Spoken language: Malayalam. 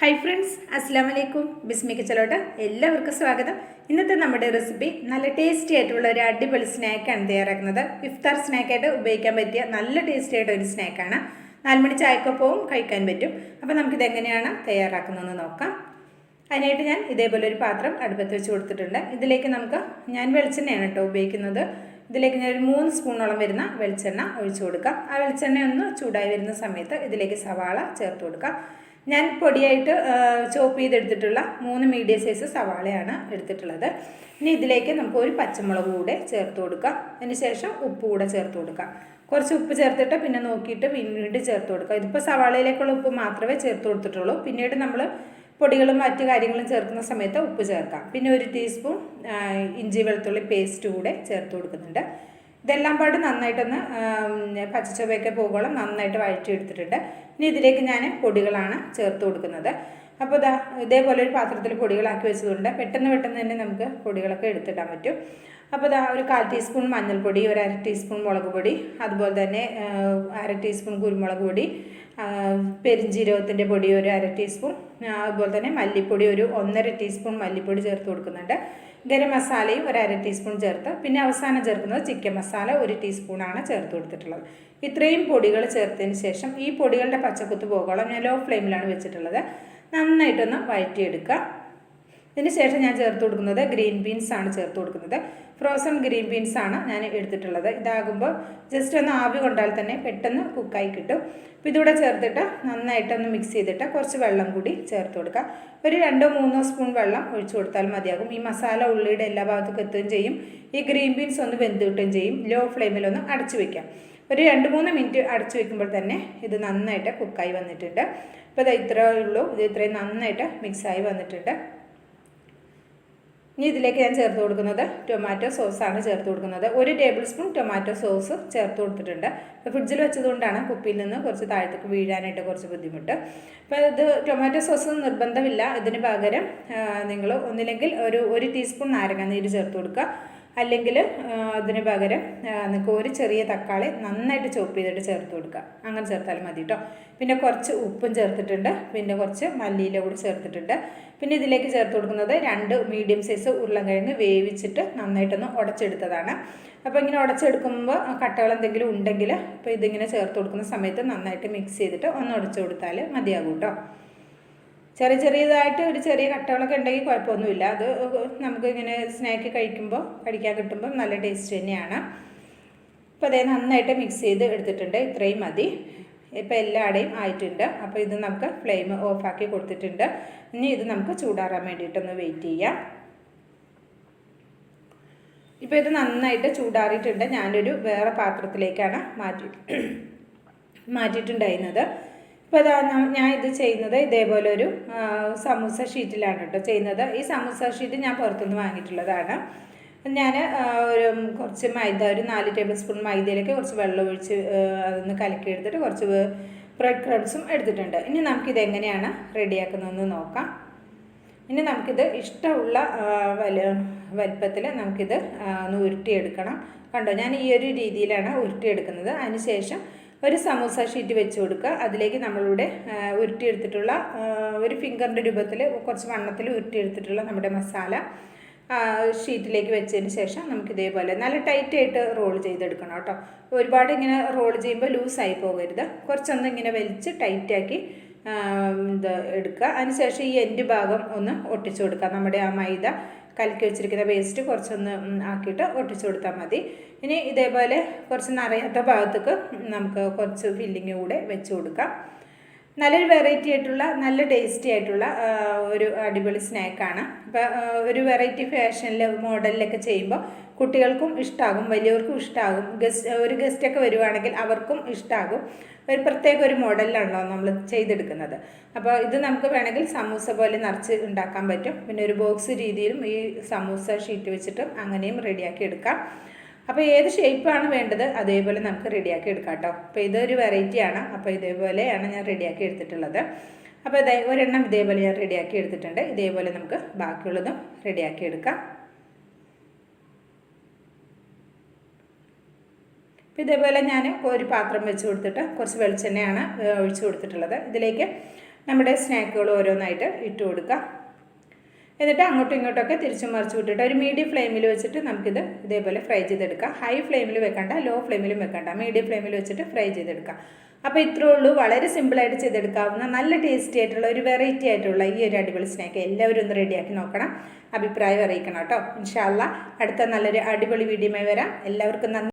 ഹായ് ഫ്രണ്ട്സ്, അസ്സാം വലൈക്കും. ബിസ്മിക്ക് ചലോട്ട് എല്ലാവർക്കും സ്വാഗതം. ഇന്നത്തെ നമ്മുടെ റെസിപ്പി നല്ല ടേസ്റ്റി ആയിട്ടുള്ള ഒരു അടിപൊളി സ്നാക്കാണ് തയ്യാറാക്കുന്നത്. ഇഫ്താർ സ്നാക്കായിട്ട് ഉപയോഗിക്കാൻ പറ്റിയ നല്ല ടേസ്റ്റി ആയിട്ട് ഒരു സ്നാക്കാണ്. 4 മണി ചായക്കൊപ്പവും കഴിക്കാൻ പറ്റും. അപ്പോൾ നമുക്കിതെങ്ങനെയാണ് തയ്യാറാക്കുന്നതെന്ന് നോക്കാം. അതിനായിട്ട് ഞാൻ ഇതേപോലെ ഒരു പാത്രം അടുപ്പത്ത് വെച്ച് കൊടുത്തിട്ടുണ്ട്. ഇതിലേക്ക് ഞാൻ വെളിച്ചെണ്ണയാണ് ഉപയോഗിക്കുന്നത്. ഇതിലേക്ക് ഞാൻ ഒരു 3 സ്പൂണോളം വരുന്ന വെളിച്ചെണ്ണ ഒഴിച്ചു കൊടുക്കാം. ആ വെളിച്ചെണ്ണ ഒന്ന് ചൂടായി വരുന്ന സമയത്ത് ഇതിലേക്ക് സവാള ചേർത്ത് കൊടുക്കാം. ഞാൻ പൊടിയായിട്ട് ചോപ്പ് ചെയ്തെടുത്തിട്ടുള്ള 3 മീഡിയം സൈസ് സവാളയാണ് എടുത്തിട്ടുള്ളത്. ഇനി ഇതിലേക്ക് നമുക്ക് ഒരു പച്ചമുളക് കൂടെ ചേർത്ത് കൊടുക്കാം. അതിന് ശേഷം ഉപ്പ് കൂടെ ചേർത്ത് കൊടുക്കാം. കുറച്ച് ഉപ്പ് ചേർത്തിട്ട് പിന്നെ നോക്കിയിട്ട് വീണ്ടും ചേർത്ത് കൊടുക്കാം. ഇതിപ്പോൾ സവാളയിലേക്കുള്ള ഉപ്പ് മാത്രമേ ചേർത്ത് കൊടുത്തിട്ടുള്ളൂ. പിന്നീട് നമ്മൾ പൊടികളും മറ്റു കാര്യങ്ങളും ചേർക്കുന്ന സമയത്ത് ഉപ്പ് ചേർക്കാം. പിന്നെ 1 ടീസ്പൂൺ ഇഞ്ചി വെളുത്തുള്ളി പേസ്റ്റ് കൂടെ ചേർത്ത് കൊടുക്കുന്നുണ്ട്. ഇതെല്ലാം പാട് നന്നായിട്ടൊന്ന് പച്ചച്ചൊവയൊക്കെ പോകുമ്പോൾ നന്നായിട്ട് വഴറ്റിയെടുത്തിട്ടുണ്ട്. ഇനി ഇതിലേക്ക് ഞാൻ പൊടികളാണ് ചേർത്ത് കൊടുക്കുന്നത്. അപ്പോൾ ഇതേപോലെ ഒരു പാത്രത്തിൽ പൊടികളാക്കി വെച്ചതുകൊണ്ട് പെട്ടെന്ന് തന്നെ നമുക്ക് പൊടികളൊക്കെ എടുത്തിടാൻ പറ്റും. അപ്പോൾ ഒരു 1/4 ടീസ്പൂൺ മഞ്ഞൾപ്പൊടി, ഒരു 1/2 ടീസ്പൂൺ മുളക് പൊടി, അതുപോലെ തന്നെ 1/2 ടീസ്പൂൺ കുരുമുളക് പൊടി, പെരിഞ്ജീരകത്തിൻ്റെ പൊടി ഒരു 1/2 ടീസ്പൂൺ, അതുപോലെ തന്നെ മല്ലിപ്പൊടി ഒരു 1.5 ടീസ്പൂൺ മല്ലിപ്പൊടി ചേർത്ത് കൊടുക്കുന്നുണ്ട്. ഗരം മസാലയും ഒരു 1/2 ടീസ്പൂൺ ചേർത്ത്, പിന്നെ അവസാനം ചേർക്കുന്നത് ചിക്കൻ മസാല 1 ടീസ്പൂണാണ് ചേർത്ത് കൊടുത്തിട്ടുള്ളത്. ഇത്രയും പൊടികൾ ചേർത്തതിന് ശേഷം ഈ പൊടികളുടെ പച്ചക്കുത്ത് പോകോളം ഞാൻ ലോ ഫ്ലെയിമിലാണ് വെച്ചിട്ടുള്ളത്. നന്നായിട്ടൊന്ന് വഴറ്റിയെടുക്കുക. ഇതിന് ശേഷം ഞാൻ ചേർത്ത് കൊടുക്കുന്നത് ഗ്രീൻ ബീൻസ് ആണ് ചേർത്ത് കൊടുക്കുന്നത്. ഫ്രോസൺ ഗ്രീൻ ബീൻസ് ആണ് ഞാൻ എടുത്തിട്ടുള്ളത്. ഇതാകുമ്പോൾ ജസ്റ്റ് ഒന്ന് ആവി കൊണ്ടാൽ തന്നെ പെട്ടെന്ന് കുക്കായി കിട്ടും. അപ്പോൾ ഇതുകൂടെ ചേർത്തിട്ട് നന്നായിട്ടൊന്ന് മിക്സ് ചെയ്തിട്ട് കുറച്ച് വെള്ളം കൂടി ചേർത്ത് കൊടുക്കുക. ഒരു 2-3 സ്പൂൺ വെള്ളം ഒഴിച്ചു കൊടുത്താൽ മതിയാകും. ഈ മസാല ഉള്ളിയുടെ എല്ലാ ഭാഗത്തേക്കും എത്തുകയും ചെയ്യും. ഈ ഗ്രീൻ ബീൻസ് ഒന്ന് വെന്ത് കിട്ടുകയും ചെയ്യും. ലോ ഫ്ലെയിമിലൊന്ന് അടച്ചു വയ്ക്കാം. ഒരു 2-3 മിനിറ്റ് അടച്ചു വയ്ക്കുമ്പോൾ തന്നെ ഇത് നന്നായിട്ട് കുക്കായി വന്നിട്ടുണ്ട്. അപ്പോൾ ഇത് ഇത്രയേ ഉള്ളൂ. ഇത് ഇത്രയും നന്നായിട്ട് മിക്സായി വന്നിട്ടുണ്ട്. ഇനി ഇതിലേക്ക് ഞാൻ ചേർത്ത് കൊടുക്കുന്നത് ടൊമാറ്റോ സോസാണ് ചേർത്ത് കൊടുക്കുന്നത്. 1 ടേബിൾ സ്പൂൺ ടൊമാറ്റോ സോസ് ചേർത്ത് കൊടുത്തിട്ടുണ്ട്. ഫ്രിഡ്ജിൽ വെച്ചതുകൊണ്ടാണ് കുപ്പിയിൽ നിന്ന് കുറച്ച് താഴത്തേക്ക് വീഴാനായിട്ട് കുറച്ച് ബുദ്ധിമുട്ട്. അപ്പോൾ ഇത് ടൊമാറ്റോ സോസ് നിർബന്ധമില്ല. ഇതിന് പകരം നിങ്ങൾ ഒന്നില്ലെങ്കിൽ ഒരു ടീസ്പൂൺ നാരങ്ങ നീര് ചേർത്ത് കൊടുക്കുക. അല്ലെങ്കിൽ അതിന് പകരം നിങ്ങൾക്ക് ഒരു ചെറിയ തക്കാളി നന്നായിട്ട് ചോപ്പ് ചെയ്തിട്ട് ചേർത്ത് കൊടുക്കുക. അങ്ങനെ ചേർത്താലും മതി കേട്ടോ. പിന്നെ കുറച്ച് ഉപ്പും ചേർത്തിട്ടുണ്ട്. പിന്നെ കുറച്ച് മല്ലിയില കൂടി ചേർത്തിട്ടുണ്ട്. പിന്നെ ഇതിലേക്ക് ചേർത്ത് കൊടുക്കുന്നത് 2 മീഡിയം സൈസ് ഉരുളക്കിഴങ്ങ് വേവിച്ചിട്ട് നന്നായിട്ടൊന്ന് ഉടച്ചെടുത്തതാണ്. അപ്പോൾ ഇങ്ങനെ ഉടച്ചെടുക്കുമ്പോൾ കട്ടകൾ എന്തെങ്കിലും ഉണ്ടെങ്കിൽ ഇപ്പോൾ ഇതിങ്ങനെ ചേർത്ത് കൊടുക്കുന്ന സമയത്ത് നന്നായിട്ട് മിക്സ് ചെയ്തിട്ട് ഒന്ന് ഉടച്ചു കൊടുത്താൽ മതിയാകും കേട്ടോ. ചെറിയതായിട്ട് ഒരു ചെറിയ കട്ടകളൊക്കെ ഉണ്ടെങ്കിൽ കുഴപ്പമൊന്നുമില്ല. അത് നമുക്ക് ഇങ്ങനെ സ്നാക്ക് കഴിക്കാൻ കിട്ടുമ്പോൾ നല്ല ടേസ്റ്റ് തന്നെയാണ്. അപ്പോൾ അതേ നന്നായിട്ട് മിക്സ് ചെയ്ത് എടുത്തിട്ടുണ്ട്. ഇത്രയും മതി. ഇപ്പോൾ എല്ലായിടെയും ആയിട്ടുണ്ട്. അപ്പോൾ ഇത് നമുക്ക് ഫ്ലെയിം ഓഫാക്കി കൊടുത്തിട്ടുണ്ട്. ഇനി ഇത് നമുക്ക് ചൂടാറാൻ വേണ്ടിയിട്ടൊന്ന് വെയിറ്റ് ചെയ്യാം. ഇപ്പോൾ ഇത് നന്നായിട്ട് ചൂടാറിയിട്ടുണ്ട്. ഞാനൊരു വേറെ പാത്രത്തിലേക്കാണ് മാറ്റിയിട്ടുണ്ടായിരുന്നത്. ഇപ്പോൾ ഞാൻ ഇത് ചെയ്യുന്നത് ഇതേപോലെ ഒരു സമൂസ ഷീറ്റിലാണ് കേട്ടോ ചെയ്യുന്നത്. ഈ സമൂസ ഷീറ്റ് ഞാൻ പുറത്തുനിന്ന് വാങ്ങിയിട്ടുള്ളതാണ്. ഞാൻ കുറച്ച് മൈദ, ഒരു 4 ടേബിൾ സ്പൂൺ മൈദയിലേക്ക് കുറച്ച് വെള്ളം ഒഴിച്ച് അതൊന്ന് കലക്കി എടുത്തിട്ട് കുറച്ച് ബ്രെഡ് ക്രംസും എടുത്തിട്ടുണ്ട്. ഇനി നമുക്കിത് എങ്ങനെയാണ് റെഡിയാക്കുന്നതെന്ന് നോക്കാം. ഇനി നമുക്കിത് ഇഷ്ടമുള്ള വലുപ്പത്തിൽ നമുക്കിത് ഒന്ന് ഉരുട്ടിയെടുക്കണം. കണ്ടോ, ഞാൻ ഈ ഒരു രീതിയിലാണ് ഉരുട്ടിയെടുക്കുന്നത്. അതിനുശേഷം ഒരു സമൂസ ഷീറ്റ് വെച്ച് കൊടുക്കുക. അതിലേക്ക് നമ്മളിവിടെ ഉരുട്ടിയെടുത്തിട്ടുള്ള ഒരു ഫിംഗറിൻ്റെ രൂപത്തിൽ കുറച്ച് വണ്ണത്തിൽ ഉരുട്ടിയെടുത്തിട്ടുള്ള നമ്മുടെ മസാല ഷീറ്റിലേക്ക് വെച്ചതിന് ശേഷം നമുക്കിതേപോലെ നല്ല ടൈറ്റായിട്ട് റോൾ ചെയ്തെടുക്കണം കേട്ടോ. ഒരുപാട് ഇങ്ങനെ റോൾ ചെയ്യുമ്പോൾ ലൂസായി പോകരുത്. കുറച്ചൊന്ന് ഇങ്ങനെ വലിച്ച് ടൈറ്റാക്കി എടുക്കുക. അതിനുശേഷം ഈ എൻഡ് ഭാഗം ഒന്ന് ഒട്ടിച്ചു കൊടുക്കുക. നമ്മുടെ ആ മൈദ കലക്കി വെച്ചിരിക്കുന്ന പേസ്റ്റ് കുറച്ചൊന്ന് ആക്കിയിട്ട് ഒട്ടിച്ചു കൊടുത്താൽ മതി. ഇനി ഇതേപോലെ കുറച്ച് നിറയാത്ത ഭാഗത്തേക്ക് നമുക്ക് കുറച്ച് ഫില്ലിങ് കൂടെ വെച്ച് കൊടുക്കാം. നല്ലൊരു വെറൈറ്റി ആയിട്ടുള്ള നല്ല ടേസ്റ്റി ആയിട്ടുള്ള ഒരു അടിപൊളി സ്നാക്കാണ്. അപ്പോൾ ഒരു വെറൈറ്റി ഫാഷനിൽ മോഡലിലൊക്കെ ചെയ്യുമ്പോൾ കുട്ടികൾക്കും ഇഷ്ടമാകും, വലിയവർക്കും ഇഷ്ടമാകും. ഒരു ഗസ്റ്റൊക്കെ വരുവാണെങ്കിൽ അവർക്കും ഇഷ്ടമാകും. ഒരു പ്രത്യേക ഒരു മോഡലിലാണല്ലോ നമ്മൾ ചെയ്തെടുക്കുന്നത്. അപ്പോൾ ഇത് നമുക്ക് വേണമെങ്കിൽ സമൂസ പോലെ നിറച്ച് ഉണ്ടാക്കാൻ പറ്റും. പിന്നെ ഒരു ബോക്സ് രീതിയിലും ഈ സമൂസ ഷീറ്റ് വെച്ചിട്ടും അങ്ങനെയും റെഡിയാക്കി എടുക്കാം. അപ്പോൾ ഏത് ഷേപ്പാണ് വേണ്ടത് അതേപോലെ നമുക്ക് റെഡിയാക്കി എടുക്കാം കേട്ടോ. അപ്പോൾ ഇതൊരു വെറൈറ്റിയാണ്. അപ്പോൾ ഇതേപോലെയാണ് ഞാൻ റെഡിയാക്കി എടുത്തിട്ടുള്ളത്. അപ്പോൾ ഒരെണ്ണം ഇതേപോലെ ഞാൻ റെഡിയാക്കി എടുത്തിട്ടുണ്ട്. ഇതേപോലെ നമുക്ക് ബാക്കിയുള്ളതും റെഡിയാക്കി എടുക്കാം. അപ്പോൾ ഇതേപോലെ ഞാൻ ഒരു പാത്രം വെച്ച് കൊടുത്തിട്ട് കുറച്ച് വെളിച്ചെണ്ണയാണ് ഒഴിച്ച് കൊടുത്തിട്ടുള്ളത്. ഇതിലേക്ക് നമ്മുടെ സ്നാക്കുകൾ ഓരോന്നായിട്ട് ഇട്ട് കൊടുക്കുക. എന്നിട്ട് അങ്ങോട്ടും ഇങ്ങോട്ടൊക്കെ തിരിച്ചും മറിച്ച് വിട്ടിട്ട് ഒരു മീഡിയം ഫ്ലെയിമിൽ വെച്ചിട്ട് നമുക്കിത് ഇതേപോലെ ഫ്രൈ ചെയ്തെടുക്കാം. ഹൈ ഫ്ലെയിമിൽ വെക്കണ്ട, ലോ ഫ്ലെയിമിലും വെക്കണ്ട, മീഡിയം ഫ്ലെയിമിൽ വെച്ചിട്ട് ഫ്രൈ ചെയ്തെടുക്കാം. അപ്പോൾ ഇത്രേ ഉള്ളൂ. വളരെ സിമ്പിളായിട്ട് ചെയ്തെടുക്കാവുന്ന നല്ല ടേസ്റ്റി ആയിട്ടുള്ള ഒരു വെറൈറ്റി ആയിട്ടുള്ള ഈ ഒരു അടിപൊളി സ്നാക്ക് എല്ലാവരും ഒന്ന് റെഡിയാക്കി നോക്കണം. അഭിപ്രായം അറിയിക്കണം കേട്ടോ. ഇൻഷാ അല്ലാഹ് അടുത്ത നല്ലൊരു അടിപൊളി വീഡിയോയുമായി വരാം. എല്ലാവർക്കും നന്ദി.